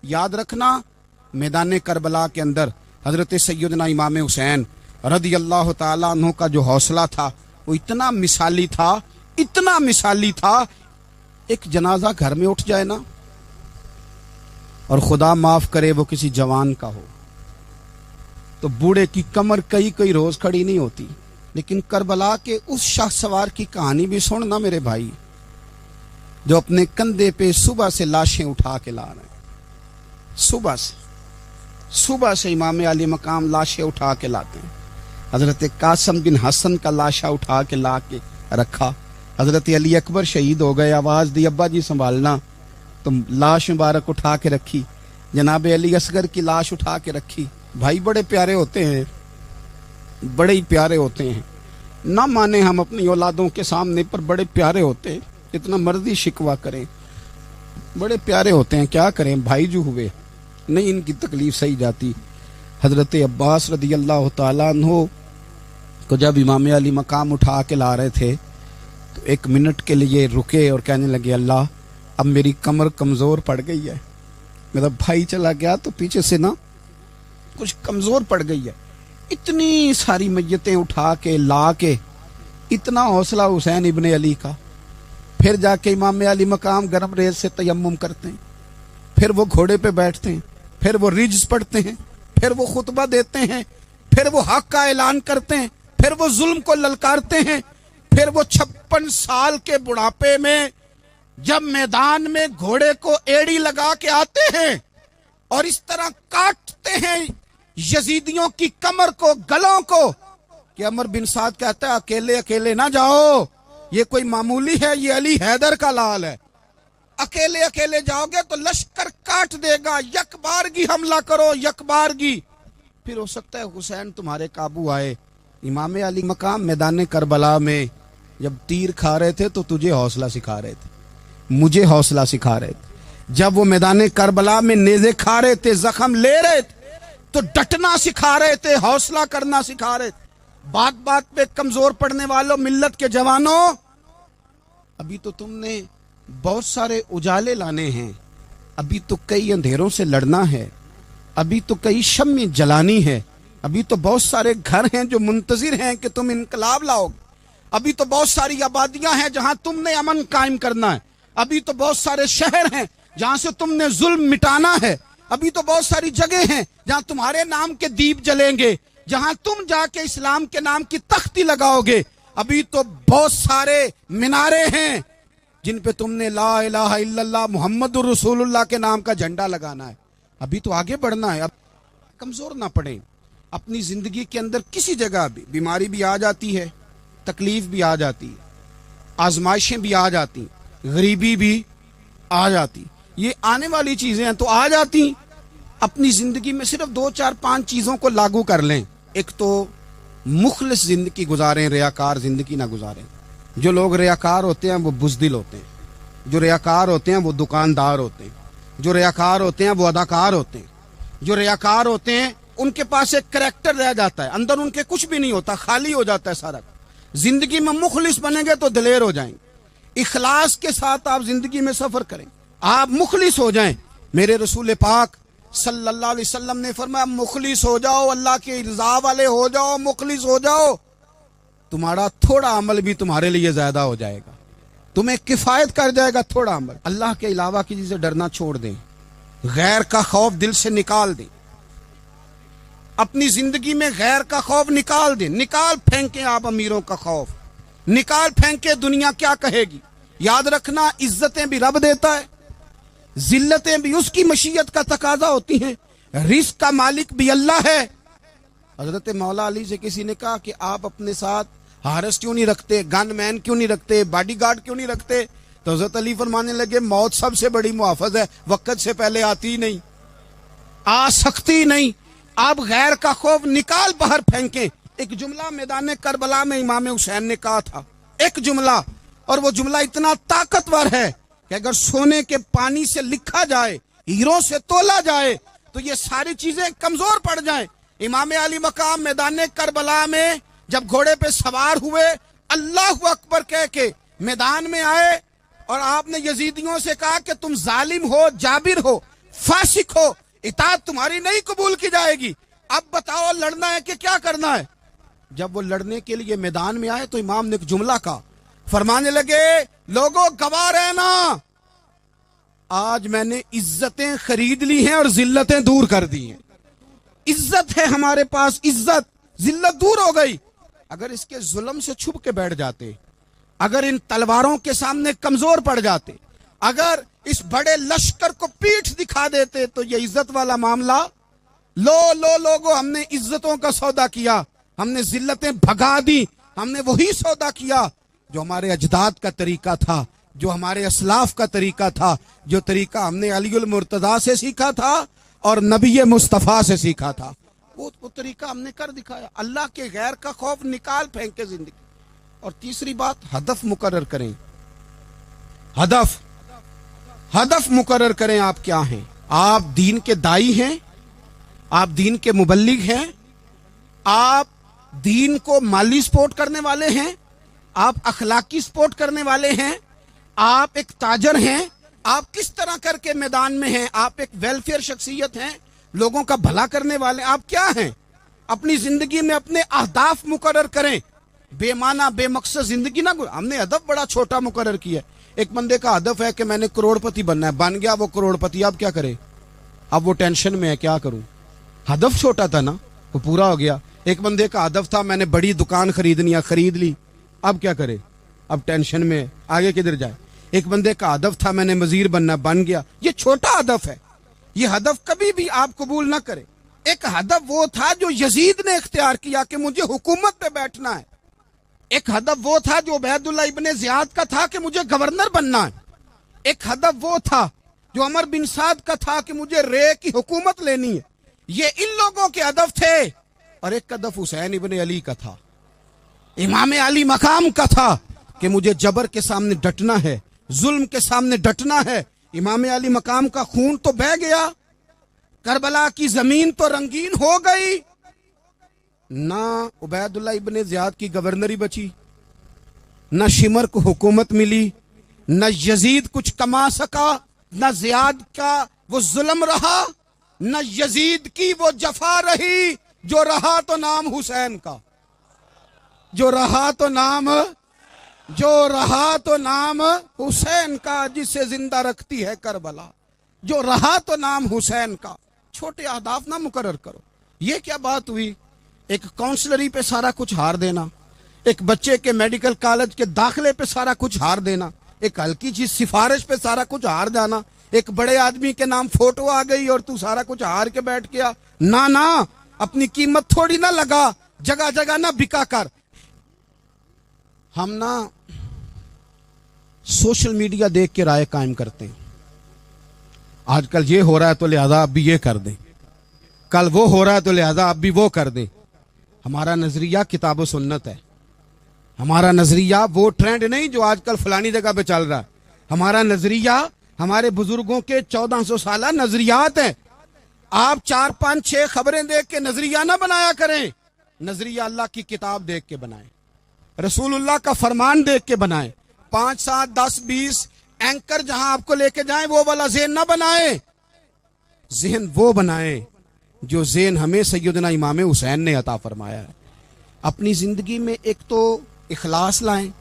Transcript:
याद रखना, मैदान करबला के अंदर हजरत सैयदना इमाम हुसैन रदी अल्लाह ताला अन्हु का जो हौसला था वो इतना मिसाली था, इतना मिसाली था। एक जनाजा घर में उठ जाए ना, और खुदा माफ करे वो किसी जवान का हो, तो बूढ़े की कमर कई कई रोज खड़ी नहीं होती। लेकिन करबला के उस शाहसवार की कहानी भी सुनना मेरे भाई, जो अपने कंधे पे सुबह से लाशें उठा के ला रहे हैं। सुबह से इमाम अली मकाम लाशें उठा के लाते हैं। हजरत कासम बिन हसन का लाशा उठा के ला के रखा। हजरत अली अकबर शहीद हो गए, आवाज दी अब्बा जी संभालना, तो लाश मुबारक उठा के रखी। जनाब अली असगर की लाश उठा के रखी। भाई बड़े प्यारे होते हैं, बड़े ही प्यारे होते हैं। ना माने हम अपनी औलादों के सामने, पर बड़े प्यारे होते हैं। जितना मर्जी शिकवा करें, बड़े प्यारे होते हैं। क्या करें, भाई जो हुए नहीं इनकी तकलीफ सही जाती। हजरत अब्बास रदी अल्लाह ताला अन्हु को जब इमाम अली मकाम उठा के ला रहे थे, तो एक मिनट के लिए रुके और कहने लगे, अल्लाह अब मेरी कमर कमज़ोर पड़ गई है। मेरा भाई चला गया तो पीछे से ना कुछ कमज़ोर पड़ गई है। इतनी सारी मैयतें उठा के ला के, इतना हौसला हुसैन इब्ने अली का। फिर जाके इमाम अली मकाम गर्म रेत से तयम्मुम करते हैं, फिर वो घोड़े पे बैठते हैं, फिर वो रिज्स पढ़ते हैं, फिर वो खुतबा देते हैं, फिर वो हक का ऐलान करते हैं, फिर वो जुल्म को ललकारते हैं, फिर वो 56 साल के बुढ़ापे में जब मैदान में घोड़े को एड़ी लगा के आते हैं और इस तरह काटते हैं यजीदियों की कमर को, गलों को, कि अमर बिन साद कहता है अकेले अकेले ना जाओ, ये कोई मामूली है, ये अली हैदर का लाल है। अकेले अकेले जाओगे तो लश्कर काट देगा, यकबारगी हमला करो, यकबारगी। फिर हो सकता है हुसैन तुम्हारे काबू आए। इमाम अली मकाम मैदान करबला में जब तीर खा रहे थे तो तुझे हौसला सिखा रहे थे, मुझे हौसला सिखा रहे थे। जब वो मैदान करबला में नेज़े खा रहे थे, जख्म ले रहे थे, तो डटना सिखा रहे थे, हौसला करना सिखा रहे थे। बात बात पे कमजोर पड़ने वालों, मिल्लत के जवानों, अभी तो तुमने बहुत सारे उजाले लाने हैं, अभी तो कई अंधेरों से लड़ना है, अभी तो कई शम्में जलानी है, अभी तो बहुत सारे घर हैं जो मुंतजिर हैं कि तुम इनकलाब लाओगे, अभी तो बहुत सारी आबादियां हैं जहां तुमने अमन कायम करना है, अभी तो बहुत सारे शहर हैं जहां से तुमने जुल्म मिटाना है, अभी तो बहुत सारी जगह हैं जहां तुम्हारे नाम के दीप जलेंगे, जहां तुम जाके इस्लाम के नाम की तख्ती लगाओगे, अभी तो बहुत सारे मीनारे हैं जिन पे तुमने ला इलाहा इल्लल्लाह मुहम्मदुर रसूलुल्लाह के नाम का झंडा लगाना है। अभी तो आगे बढ़ना है, अब कमजोर ना पड़े। अपनी जिंदगी के अंदर किसी जगह भी बीमारी भी आ जाती है, तकलीफ भी आ जाती है, आजमाइशें भी आ जाती, गरीबी भी आ जाती, ये आने वाली चीजें हैं तो आ जाती। अपनी जिंदगी में सिर्फ 2 4 5 चीजों को लागू कर लें। एक तो मुखलिस जिंदगी गुजारें, रियाकार जिंदगी ना गुजारें। जो लोग रियाकार होते हैं वो बुज़दिल होते हैं, जो रियाकार होते हैं वो दुकानदार होते हैं, जो रियाकार होते हैं वो अदाकार होते हैं, जो रियाकार होते हैं उनके पास एक करैक्टर रह जाता है, अंदर उनके कुछ भी नहीं होता, खाली हो जाता है सारा। जिंदगी में मुखलिस बनेंगे तो दिलेर हो जाएंगे। इखलास के साथ आप जिंदगी में सफर करें, आप मुखलिस हो जाएं। मेरे रसूल पाक सल्लल्लाहु अलैहि वसल्लम ने फरमाया मुखलिस हो जाओ, अल्लाह के रज़ा वाले हो जाओ, मुखलिस हो जाओ, तुम्हारा थोड़ा अमल भी तुम्हारे लिए ज्यादा हो जाएगा, तुम्हें किफायत कर जाएगा थोड़ा अमल। अल्लाह के अलावा किसी से डरना छोड़ दें, गैर का खौफ दिल से निकाल दें, अपनी जिंदगी में गैर का खौफ निकाल दें, निकाल फेंके आप अमीरों का खौफ, निकाल फेंके दुनिया क्या कहेगी। याद रखना इज्जतें भी रब देता है, जिल्लतें भी उसकी मशीयत का तकाजा होती हैं, रिस्क का मालिक भी अल्लाह है। हजरत मौला अली से किसी ने कहा कि आप अपने साथ हारस क्यों नहीं रखते, गनमैन क्यों नहीं रखते, बॉडीगार्ड क्यों नहीं रखते? तो हजरत अली फरमाने लगे मौत सबसे बड़ी मुहाफिज है, वक्त से पहले आती ही नहीं, आ सकती नहीं। आप गैर का खौफ निकाल बाहर फेंके। एक जुमला मैदान करबला में इमाम हुसैन ने कहा था, एक जुमला, और वो जुमला इतना ताकतवर है कि अगर सोने के पानी से लिखा जाए, हीरों से तोला जाए, तो ये सारी चीजें कमजोर पड़ जाएं। इमाम अली मकाम मैदान करबला में जब घोड़े पे सवार हुए, अल्लाह अकबर कह के मैदान में आए और आपने यजीदियों से कहा कि तुम जालिम हो, जाबिर हो, फासिक हो, इताअत तुम्हारी नहीं कबूल की जाएगी। अब बताओ लड़ना है कि क्या करना है? जब वो लड़ने के लिए मैदान में आए तो इमाम ने एक जुमला कहा, फरमाने लगे, लोगों गवाह रहना, आज मैंने इज्जतें खरीद ली हैं और जिल्लतें दूर कर दी हैं। इज्जत है हमारे पास, इज्जत, जिल्लत दूर हो गई। अगर इसके जुल्म से छुप के बैठ जाते, अगर इन तलवारों के सामने कमजोर पड़ जाते, अगर इस बड़े लश्कर को पीठ दिखा देते, तो ये इज्जत वाला मामला, लोगों हमने इज्जतों का सौदा किया, हमने जिल्लतें भगा दी, हमने वही सौदा किया जो हमारे अजदाद का तरीका था, जो हमारे असलाफ का तरीका था, जो तरीका हमने अलीउल मुर्तजा से सीखा था और नबी मुस्तफ़ा से सीखा था, वो तरीका हमने कर दिखाया। अल्लाह के गैर का खौफ निकाल फेंके जिंदगी। और तीसरी बात, हदफ मुकर्रर करें। हदफ मुकर्रर करें। आप क्या हैं? आप दीन के दाई हैं, आप दीन के मुबल्लिग हैं, आप दीन को माली सपोर्ट करने वाले हैं, आप अखलाकी सपोर्ट करने वाले हैं, आप एक ताजर हैं, आप किस तरह करके मैदान में हैं, आप एक वेलफेयर शख्सियत हैं, लोगों का भला करने वाले, आप क्या हैं? अपनी जिंदगी में अपने अहदाफ मुकर्रर करें। बेमाना बेमकसद जिंदगी ना। हमने हदफ बड़ा छोटा मुकर्रर किया। एक बंदे का हदफ है कि मैंने करोड़पति बनना है, बन गया वो करोड़पति, अब क्या करे? अब वो टेंशन में है, क्या करूं? हदफ छोटा था ना, वो पूरा हो गया। एक बंदे का हदफ था मैंने बड़ी दुकान खरीदनी है, खरीद ली, अब क्या करे? अब टेंशन में, आगे किधर जाए? एक बंदे का हदफ था मैंने वजीर बनना, बन गया। ये छोटा हदफ है, ये हदफ कभी भी आप कबूल ना करें। एक हदफ वो था जो यजीद ने इख्तियार किया कि मुझे हुकूमत पे बैठना है। एक हदफ वो था जो उबैदुल्लाह इब्ने ज़ियाद का था कि मुझे गवर्नर बनना है। एक हदफ वो था जो अमर बिन साद का था कि मुझे रे की हुकूमत लेनी है। ये इन लोगों के हदफ थे। और एक हदफ हुसैन इब्ने अली का था, इमाम अली मकाम का था कि मुझे जबर के सामने डटना है, जुल्म के सामने डटना है। इमाम अली मकाम का खून तो बह गया, करबला की जमीन तो रंगीन हो गई, ना उबैदुल्लाह इब्ने ज़ियाद की गवर्नरी बची, न शिमर को हुकूमत मिली, न यजीद कुछ कमा सका, न ज़ियाद का वो जुल्म रहा, न यजीद की वो जफा रही। जो रहा तो नाम हुसैन का, जो रहा तो नाम हुसैन का, जिसे जिंदा रखती है करबला। जो रहा तो नाम हुसैन का। छोटे अहदाफ ना मुकर्रर करो। ये क्या बात हुई? एक काउंसलरी पे सारा कुछ हार देना, एक बच्चे के मेडिकल कॉलेज के दाखिले पे सारा कुछ हार देना, एक हल्की चीज सिफारिश पे सारा कुछ हार जाना, एक बड़े आदमी के नाम फोटो आ गई और तू सारा कुछ हार के बैठ गया। ना, अपनी कीमत थोड़ी ना लगा, जगह जगह ना बिका कर। हम ना सोशल मीडिया देख के राय कायम करते हैं। आजकल ये हो रहा है तो लिहाजा अब भी ये कर दें, कल वो हो रहा है तो लिहाजा अब भी वो कर दें। हमारा नजरिया किताब व सुन्नत है। हमारा नजरिया वो ट्रेंड नहीं जो आजकल फलानी जगह पे चल रहा है। हमारा नजरिया हमारे बुजुर्गों के 1400 साल नजरियात हैं। आप 4, 5, 6 खबरें देख के नजरिया ना बनाया करें। नजरिया अल्लाह की किताब देख के बनाएं, रसूलुल्लाह का फरमान देख के बनाएं। 5, 7, 10, 20 एंकर जहां आपको लेके जाएं वो वाला ज़हन ना बनाएं। ज़हन वो बनाएं जो ज़हन हमें सैयदना इमाम हुसैन ने अता फरमाया है। अपनी जिंदगी में एक तो इखलास लाएं,